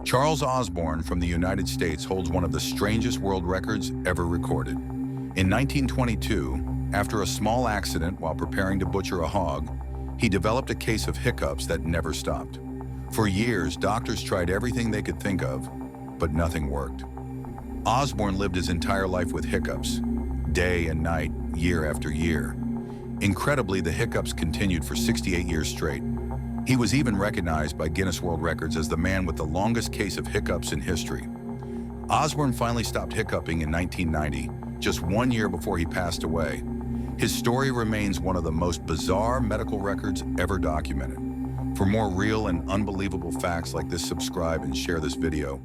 Charles Osborne from the United States holds one of the strangest world records ever recorded. In 1922, after a small accident while preparing to butcher a hog, he developed a case of hiccups that never stopped. For years, doctors tried everything they could think of, but nothing worked. Osborne lived his entire life with hiccups, day and night, year after year. Incredibly, the hiccups continued for 68 years straight. He was even recognized by Guinness World Records as the man with the longest case of hiccups in history. Osborne finally stopped hiccuping in 1990, just 1 year before he passed away. His story remains one of the most bizarre medical records ever documented. For more real and unbelievable facts like this, subscribe and share this video.